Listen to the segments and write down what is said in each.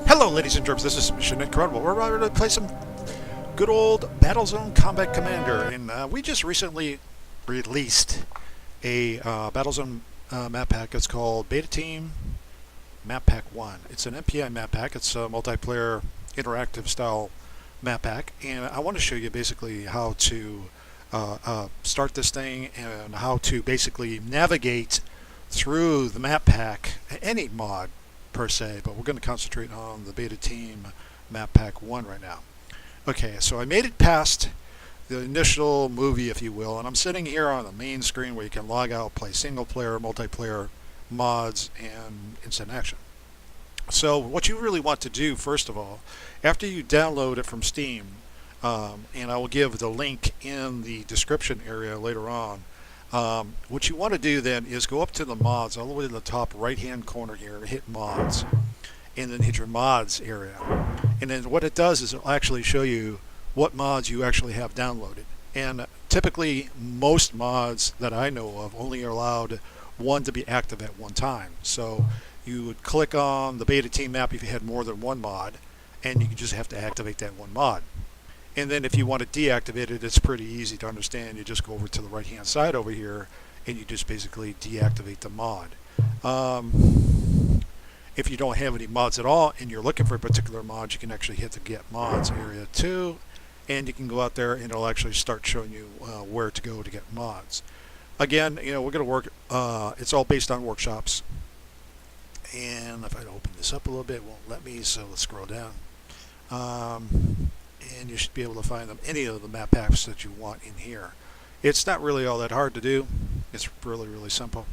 Hello, ladies and germs. This is Mission Incredible. We're ready to play some good old Battlezone Combat Commander, and we just recently released a Battlezone map pack. It's called Beta Team Map Pack 1. It's an MPI map pack. It's a multiplayer interactive style map pack, and I want to show you basically how to start this thing and how to basically navigate through the map pack, any mod per se, but we're going to concentrate on the Beta Team Map Pack 1 right now. Okay, so I made it past the initial movie, if you will, and I'm sitting here on the main screen where you can log out, play single player, multiplayer, mods, and instant action. So what you really want to do, first of all, after you download it from Steam, and I will give the link in the description area later on, what you want to do then is go up to the mods all the way to the top right hand corner here, hit mods, and then hit your mods area. And then what it does is it'll actually show you what mods you actually have downloaded. And typically most mods that I know of only are allowed one to be active at one time. So you would click on the Beta Team map if you had more than one mod, and you just have to activate that one mod. And then if you want to deactivate it, it's pretty easy to understand. You just go over to the right hand side over here and you just basically deactivate the mod. If you don't have any mods at all and you're looking for a particular mod, you can actually hit the get mods area too, and you can go out there and it'll actually start showing you where to go to get mods. Again, you know, we're going to work, it's all based on workshops. And if I open this up a little bit, it won't let me, so let's scroll down. And you should be able to find them, any of the map packs that you want in here. It's not really all that hard to do. It's really simple.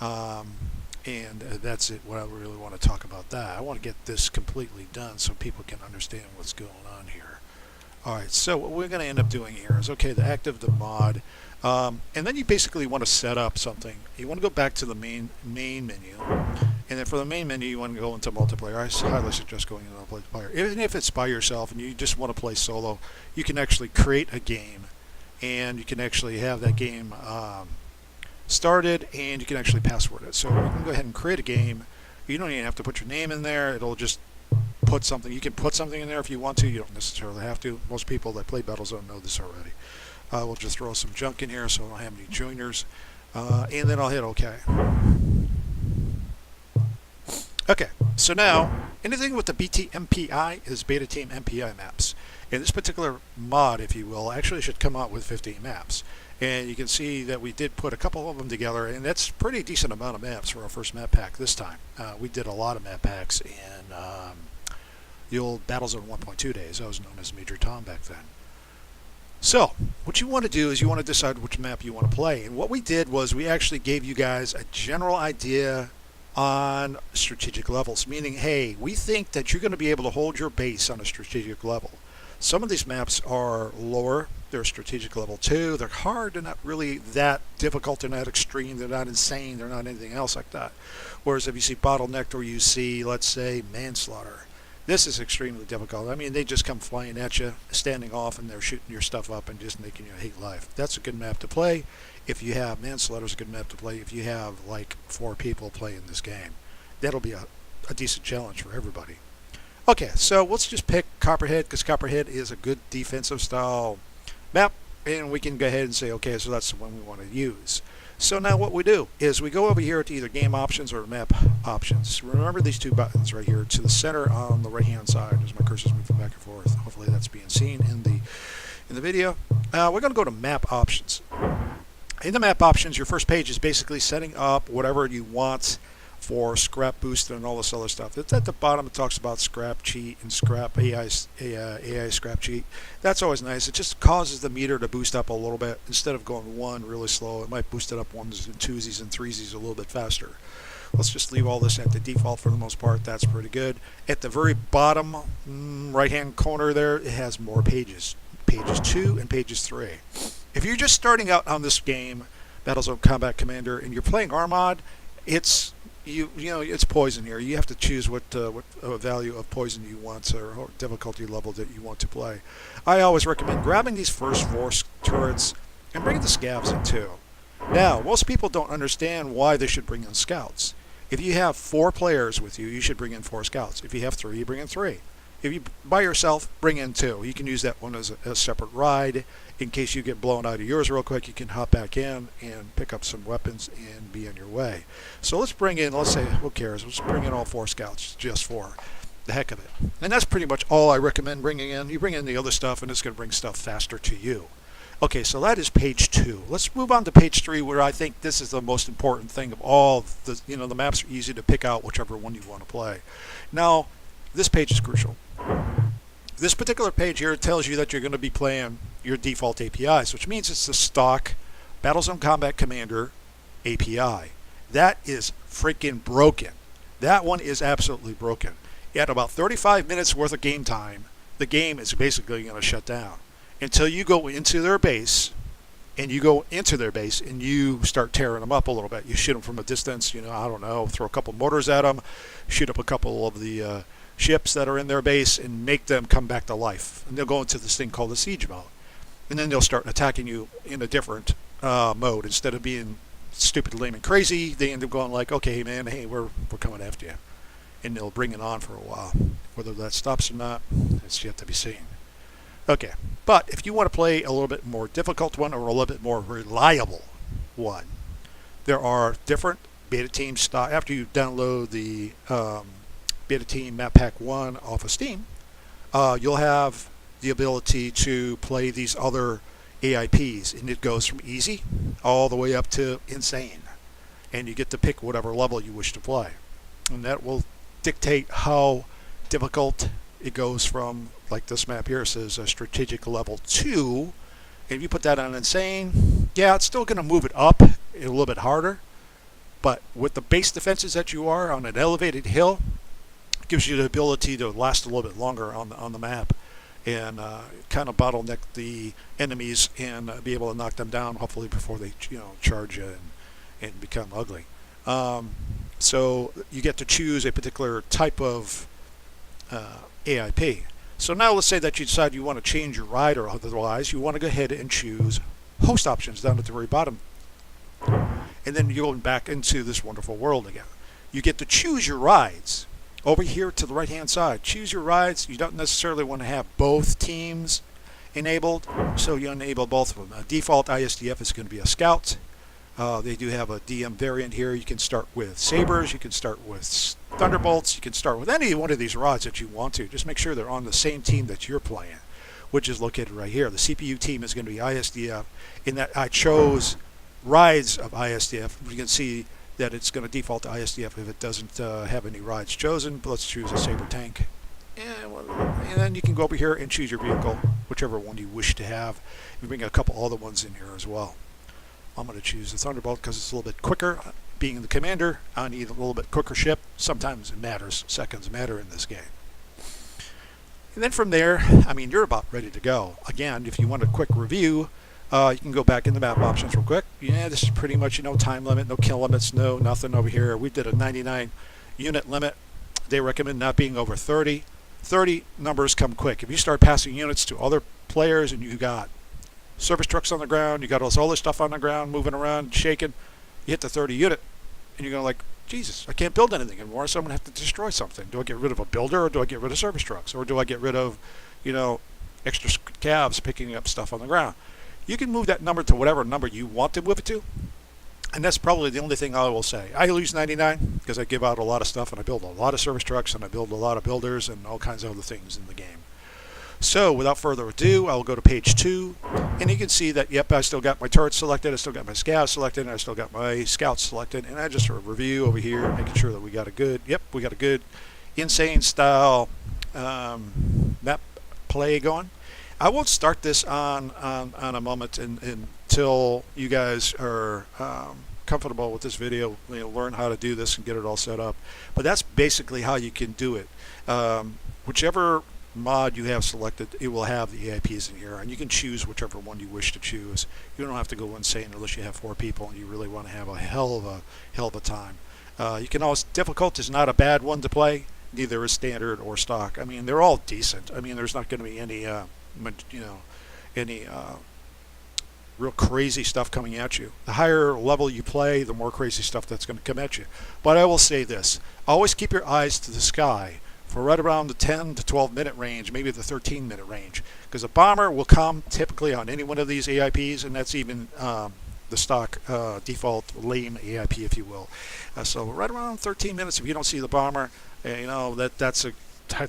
And that's it, what I really want to talk about that. I want to get this completely done so people can understand what's going on here. Alright, so what we're going to end up doing here is, okay, the active the mod, and then you basically want to set up something. You want to go back to the main menu, and then for the main menu you want to go into multiplayer. I highly suggest going into multiplayer. Even if it's by yourself and you just want to play solo, you can actually create a game, and you can actually have that game started, and you can actually password it. So you can go ahead and create a game. You don't even have to put your name in there. It'll just put something. You can put something in there if you want to. You don't necessarily have to. Most people that play Battlezone know this already. We'll just throw some junk in here so I don't have any joiners, and then I'll hit OK. Okay, so now anything with the BT MPI is Beta Team MPI maps. And this particular mod, if you will, actually should come out with 15 maps. And you can see that we did put a couple of them together, and that's a pretty decent amount of maps for our first map pack this time. We did a lot of map packs in the old Battlezone 1.2 days. I was known as Major Tom back then. So, what you want to do is you want to decide which map you want to play. And what we did was we actually gave you guys a general idea on strategic levels, meaning, hey, we think that you're going to be able to hold your base on a strategic level. Some of these maps are lower, they're strategic level 2, they're hard, they're not really that difficult, they're not extreme, they're not insane, they're not anything else like that. Whereas if you see Bottlenecked or you see, let's say, Manslaughter, this is extremely difficult. I mean, they just come flying at you, standing off, and they're shooting your stuff up and just making you hate life. That's a good map to play. If you have Manslaughter's a good map to play. If you have like 4 people playing this game, that'll be a decent challenge for everybody. Okay, so let's just pick Copperhead, because Copperhead is a good defensive style map, and we can go ahead and say, okay, so that's the one we want to use. So now what we do is we go over here to either game options or map options. Remember these two buttons right here to the center on the right hand side as my cursor's moving back and forth. Hopefully that's being seen in the video. We're going to go to map options. In the map options, your first page is basically setting up whatever you want for scrap boost and all this other stuff. It's at the bottom. It talks about scrap cheat and scrap AI scrap cheat. That's always nice. It just causes the meter to boost up a little bit. Instead of going 1 really slow, it might boost it up 1s and 2s and 3s a little bit faster. Let's just leave all this at the default for the most part. That's pretty good. At the very bottom right hand corner there, it has more pages. Pages 2 and pages 3. If you're just starting out on this game, Battlezone Combat Commander, and you're playing Armod, it's you know it's poison here. You have to choose what value of poison you want or difficulty level that you want to play. I always recommend grabbing these first 4 turrets and bringing the scavs in too. Now, most people don't understand why they should bring in scouts. If you have 4 players with you, you should bring in 4 scouts. If you have 3, you bring in 3. If you by yourself, bring in 2. You can use that one as a separate ride. In case you get blown out of yours real quick, you can hop back in and pick up some weapons and be on your way. So let's bring in, let's say, who cares? Let's bring in all 4 scouts, just 4. The heck of it. And that's pretty much all I recommend bringing in. You bring in the other stuff, and it's going to bring stuff faster to you. Okay, so that is page 2. Let's move on to page 3, where I think this is the most important thing of all. The maps are easy to pick out whichever one you want to play. Now, this page is crucial. This particular page here tells you that you're going to be playing your default APIs, which means it's the stock Battlezone Combat Commander API. That is freaking broken. That one is absolutely broken. At about 35 minutes worth of game time, the game is basically going to shut down until you go into their base, and you start tearing them up a little bit. You shoot them from a distance, I don't know, throw a couple mortars at them, shoot up a couple of the ships that are in their base, and make them come back to life. And they'll go into this thing called the siege mode. And then they'll start attacking you in a different mode. Instead of being stupid, lame, and crazy, they end up going like, okay, man, hey, we're coming after you. And they'll bring it on for a while. Whether that stops or not, it's yet to be seen. Okay, but if you want to play a little bit more difficult one or a little bit more reliable one, there are different beta team style. After you download the beta team map pack 1 off of Steam, you'll have the ability to play these other AIPs, and it goes from easy all the way up to insane, and you get to pick whatever level you wish to play, and that will dictate how difficult it goes from, like this map here says, a strategic level 2. And if you put that on insane, yeah, it's still going to move it up a little bit harder, but with the base defenses that you are on an elevated hill, it gives you the ability to last a little bit longer on the map, and kind of bottleneck the enemies and be able to knock them down, hopefully before they charge you and become ugly. So you get to choose a particular type of AIP. So now let's say that you decide you want to change your ride, or otherwise you want to go ahead and choose host options down at the very bottom. And then you go back into this wonderful world again. You get to choose your rides. Over here to the right hand side, choose your rides. You don't necessarily want to have both teams enabled, so you enable both of them. Default ISDF is going to be a scout. They do have a DM variant here. You can start with sabers, you can start with thunderbolts, you can start with any one of these rods that you want to. Just make sure they're on the same team that you're playing, which is located right here. The CPU team is going to be ISDF, in that I chose rides of ISDF. You can see that it's going to default to ISDF if it doesn't have any rides chosen. But let's choose a saber tank. And then you can go over here and choose your vehicle, whichever one you wish to have. You bring a couple other ones in here as well. I'm going to choose the Thunderbolt because it's a little bit quicker. Being the commander, I need a little bit quicker ship. Sometimes it matters. Seconds matter in this game. And then from there, you're about ready to go. Again, if you want a quick review, you can go back in the map options real quick. Yeah, this is pretty much, time limit, no kill limits, no nothing over here. We did a 99 unit limit. They recommend not being over 30. 30 numbers come quick. If you start passing units to other players and you got service trucks on the ground, you got all this other stuff on the ground, moving around, shaking, you hit the 30 unit, and you're going like, Jesus, I can't build anything anymore, so I'm going to have to destroy something. Do I get rid of a builder, or do I get rid of service trucks? Or do I get rid of, extra cabs picking up stuff on the ground? You can move that number to whatever number you want to move it to, and that's probably the only thing I will say. I use 99 because I give out a lot of stuff, and I build a lot of service trucks, and I build a lot of builders, and all kinds of other things in the game. So without further ado, I'll go to page 2, and you can see that, yep, I still got my turrets selected, I still got my scavs selected, and I still got my scouts selected, and I just review over here, making sure that we got a good insane style map play going. I won't start this on a moment until you guys are comfortable with this video, learn how to do this and get it all set up. But that's basically how you can do it. Whichever mod you have selected, it will have the AIPs in here, and you can choose whichever one you wish to choose. You don't have to go insane unless you have 4 people and you really want to have a hell of a time. You can always, difficult is not a bad one to play. Neither is standard or stock. They're all decent. There's not going to be any real crazy stuff coming at you. The higher level you play, the more crazy stuff that's going to come at you. But I will say this, always keep your eyes to the sky for right around the 10 to 12 minute range, maybe the 13-minute range, because a bomber will come typically on any one of these AIPs, and that's even the stock default lame AIP, if you will. So right around 13 minutes, if you don't see the bomber, that's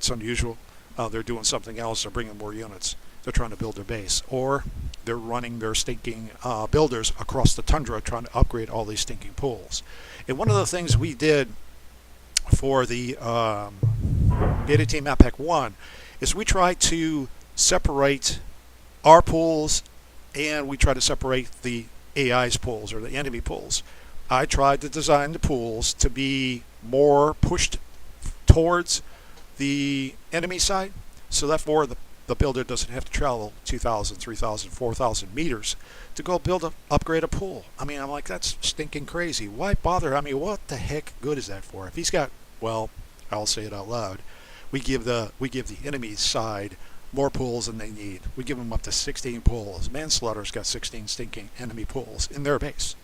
unusual. They're doing something else. They're bringing more units. They're trying to build their base, or they're running their stinking builders across the tundra trying to upgrade all these stinking pools. And one of the things we did for the Beta Team Map Pack 1 is we tried to separate our pools and we tried to separate the AI's pools or the enemy pools. I tried to design the pools to be more pushed towards the enemy side, so therefore the builder doesn't have to travel 2,000, 3,000, 4,000 meters to go upgrade a pool. I mean, I'm like, that's stinking crazy. Why bother? I mean, what the heck good is that for? If he's got, well, I'll say it out loud, we give the enemy side more pools than they need. We give them up to 16 pools. Manslaughter's got 16 stinking enemy pools in their base,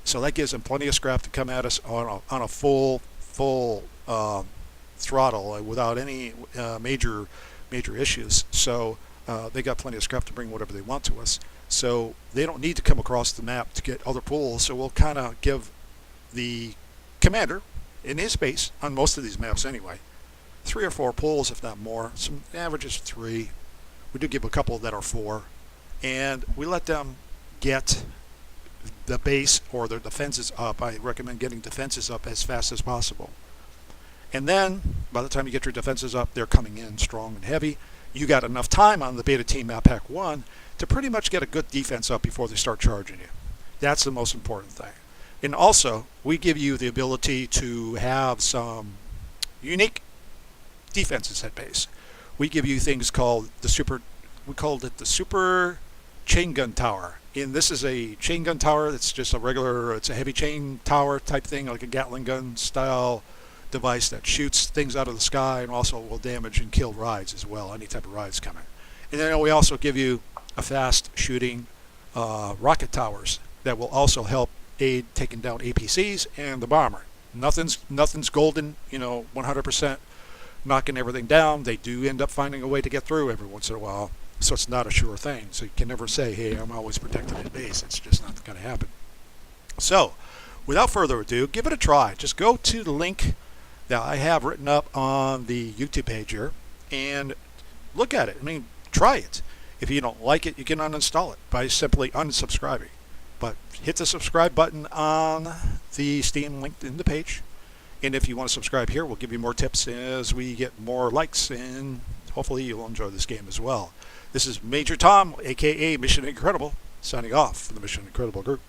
so that gives them plenty of scrap to come at us on a full throttle without any major issues. So they got plenty of scrap to bring whatever they want to us. So they don't need to come across the map to get other pools. So we'll kind of give the commander in his base, on most of these maps anyway, 3 or 4 pools, if not more. Some averages 3. We do give a couple that are 4, and we let them get the base or their defenses up. I recommend getting defenses up as fast as possible. And then, by the time you get your defenses up, they're coming in strong and heavy. You got enough time on the Beta Team Map Pack 1 to pretty much get a good defense up before they start charging you. That's the most important thing. And also, we give you the ability to have some unique defenses at base. We give you things called we called it the Super Chain Gun Tower. And this is a chain gun tower that's just it's a heavy chain tower type thing, like a Gatling gun style device that shoots things out of the sky and also will damage and kill rides as well, any type of rides coming. And then we also give you a fast shooting rocket towers that will also help aid taking down APCs and the bomber. Nothing's golden, 100% knocking everything down. They do end up finding a way to get through every once in a while, so it's not a sure thing. So you can never say, hey, I'm always protected at base. It's just not going to happen. So without further ado, give it a try. Just go to the link that I have written up on the YouTube page here and look at it. I mean, try it. If you don't like it, you can uninstall it by simply unsubscribing. But hit the subscribe button on the Steam link in the page. And if you want to subscribe here, we'll give you more tips as we get more likes, and hopefully you'll enjoy this game as well. This is Major Tom, aka Mission Incredible, signing off from the Mission Incredible group.